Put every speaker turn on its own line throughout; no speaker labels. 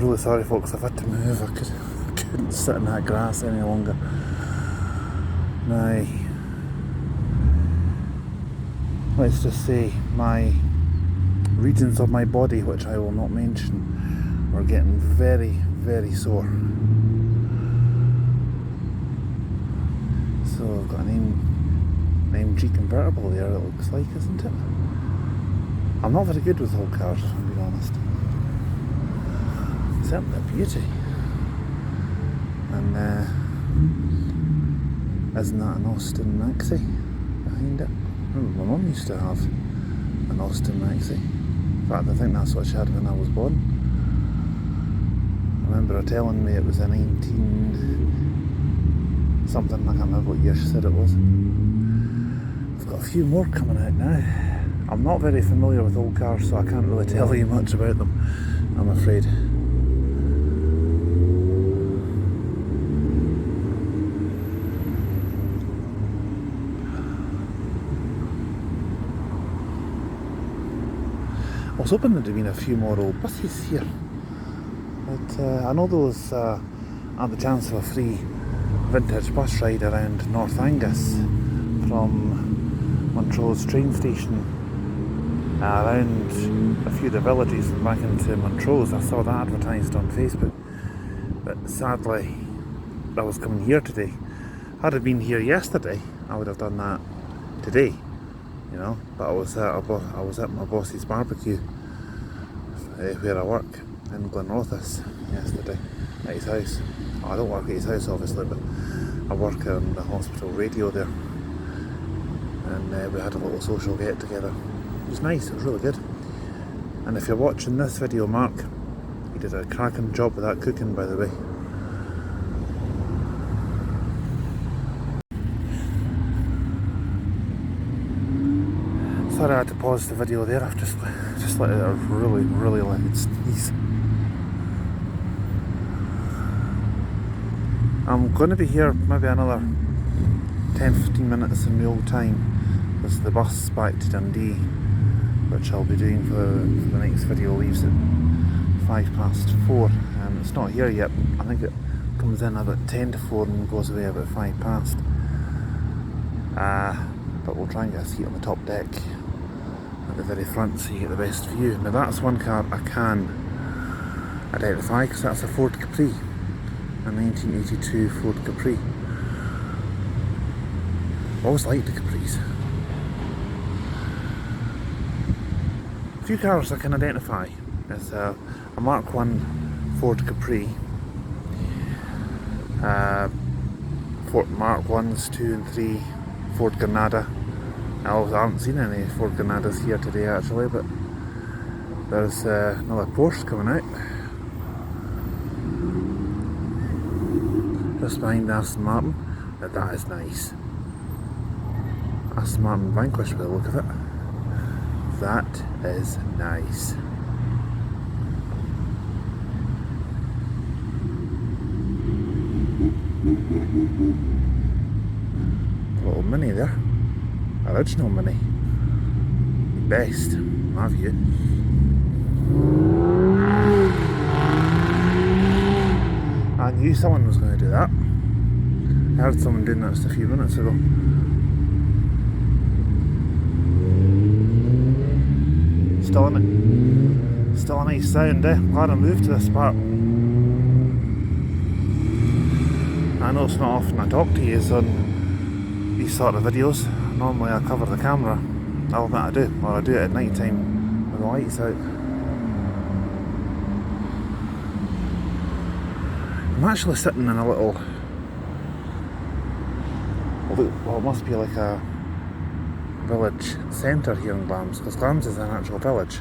really sorry folks, I've had to move. I couldn't sit in that grass any longer. Now, let's just say my regions of my body, which I will not mention, were getting very, very sore. So I've got an MG convertible there, it looks like, isn't it? I'm not very good with old cars, if I'm being honest. It's certainly a beauty. And isn't that an Austin Maxi behind it? My mum used to have an Austin Maxi. In fact, I think that's what she had when I was born. I remember her telling me it was a 19 something, I can't remember what year she said it was. I've got a few more coming out now. I'm not very familiar with old cars, so I can't really tell you much about them, I'm afraid. I was hoping there'd have been a few more old buses here, but I know those are the chance of a free vintage bus ride around North Angus from Montrose train station around a few of the villages and back into Montrose. I saw that advertised on Facebook, but sadly I was coming here today. Had I been here yesterday, I would have done that today, you know, but I was at my boss's barbecue where I work in Glenrothes yesterday at his house. Oh, I don't work at his house obviously, but I work on the hospital radio there, and we had a little social get together. It was nice, it was really good. And if you're watching this video, Mark, you did a cracking job with that cooking, by the way. Sorry I had to pause the video there, I've just let out a really, really loud sneeze. I'm going to be here maybe another 10-15 minutes in real time. There's the bus back to Dundee, which I'll be doing for the next video. Leaves at 4:05. It's not here yet. I think it comes in about 10 to 4 and goes away about 5 past. But we'll try and get a seat on the top deck at the very front so you get the best view. Now that's one car I can identify, because that's a Ford Capri, a 1982 Ford Capri. I always liked the Capris. A few cars I can identify. There's a Mark 1 Ford Capri, Mark 1s, 2 and 3 Ford Granada. I haven't seen any Ford Granadas here today actually, but there's another Porsche coming out just behind Aston Martin. Now that is nice. Aston Martin Vanquish by the look of it. That is nice. Little Mini there. Original Mini. Best, in my view. I knew someone was going to do that. I heard someone doing that just a few minutes ago. Still a nice sound, eh? Glad I moved to this part. I know it's not often I talk to you on these sort of videos. Normally I cover the camera. I'll admit I do, or I do it at night time with the lights out. I'm actually sitting in a little, well, it must be like a village centre here in Glamis, because Glamis is an actual village.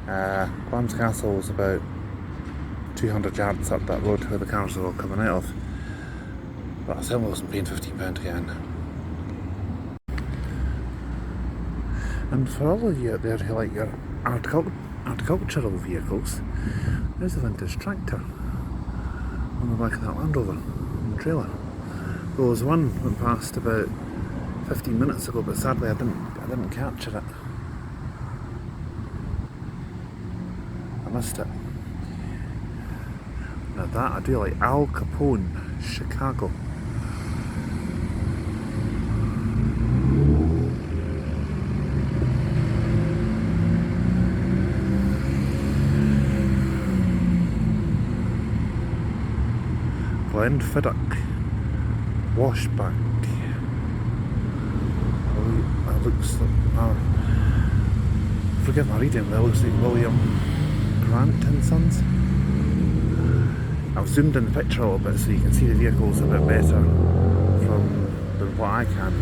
Glamis Castle is about 200 yards up that road where the cars are all coming out of. But I certainly wasn't paying £15 to get in. And for all of you out there who like your agricultural vehicles, there's a vintage tractor on the back of that Land Rover in the trailer. There was one went past about 15 minutes ago, but sadly I didn't capture it. I missed it. Now that I do like. Al Capone, Chicago. Glenfiddich, Washback. It looks like, forgive my reading, but it looks like William Grant and Sons. I've zoomed in the picture a little bit so you can see the vehicles a bit better than what I can.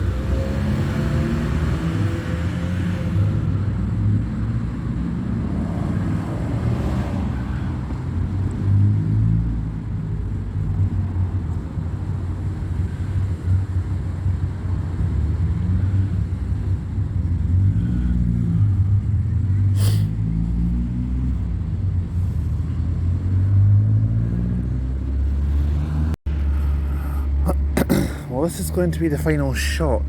Well, this is going to be the final shot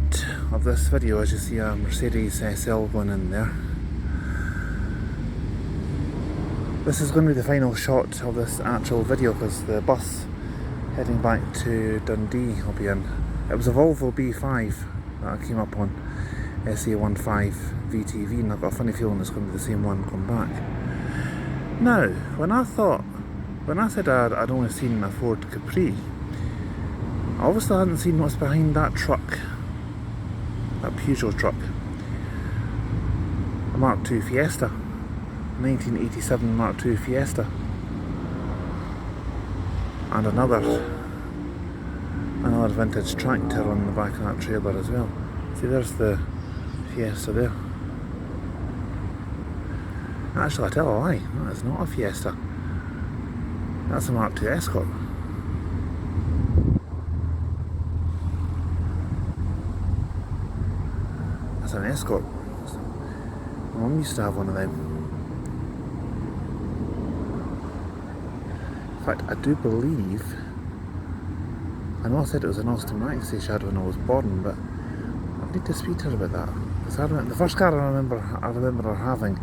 of this video, as you see a Mercedes SL going in there. This is going to be the final shot of this actual video because the bus heading back to Dundee will be in. It was a Volvo B5 that I came up on, SA15 VTV, and I've got a funny feeling it's going to be the same one coming back. Now, when I said I'd only seen a Ford Capri, I obviously hadn't seen what's behind that truck, that Peugeot truck, a Mark II Fiesta, 1987 Mark II Fiesta, and another vintage tractor on the back of that trailer as well. See, there's the Fiesta there. Actually, I tell a lie, that is not a Fiesta, that's a Mark II Escort. That's an Escort. My mum used to have one of them. In fact, I do believe, I know I said it was an Austin Maxi she had when I was born, but I need to speak to her about that. Because the first car I remember her having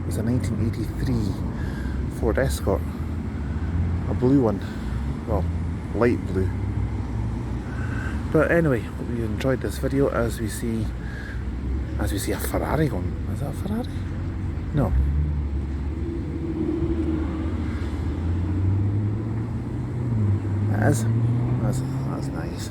was a 1983 Ford Escort, a blue one, well, light blue. But anyway, hope you enjoyed this video as we see a Ferrari going. Is that a Ferrari? No. It is. That's nice.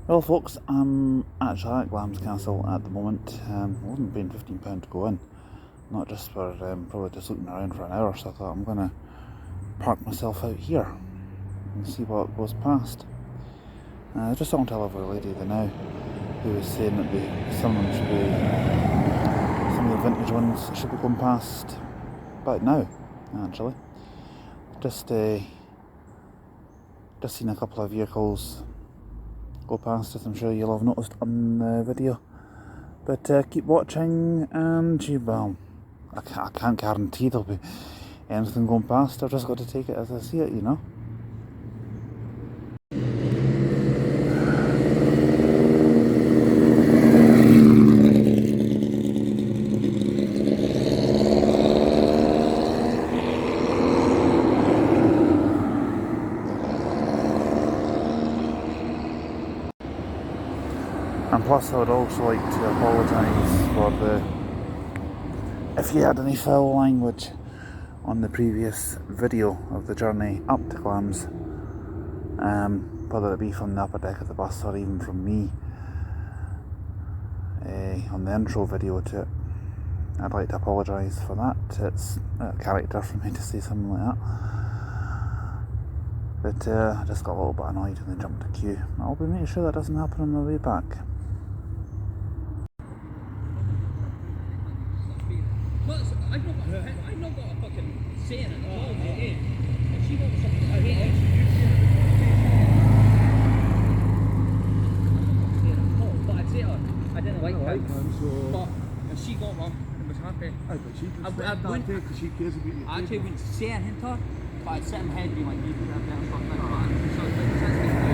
Well folks, I'm actually at Glamis Castle at the moment. I wasn't paying £15 to go in, not just for probably just looking around for an hour, so I thought I'm going to park myself out here and see what goes past. Just don't tell every lady the now. who was saying that some of them should be, some of the vintage ones should be going past about now, actually. Just seen a couple of vehicles go past, as I'm sure you'll have noticed on the video. But keep watching, and well, I can't guarantee there'll be anything going past. I've just got to take it as I see it, you know. And plus I would also like to apologise for if you had any foul language on the previous video of the journey up to Clams, whether it be from the upper deck of the bus or even from me on the intro video to it. I'd like to apologise for that. It's a character for me to say something like that. But I just got a little bit annoyed when they jumped the queue. I'll be making sure that doesn't happen on the way back.
I've not got a fucking saying it at all, mate. If she wants something, I hate it. But I'd say to her, I didn't like him. But if she got one and was happy,
But she just
I wouldn't,
because she cares about you.
I actually wouldn't say anything to her, but I'd sit in my head and be like, you could have better stuff like that. So it's like,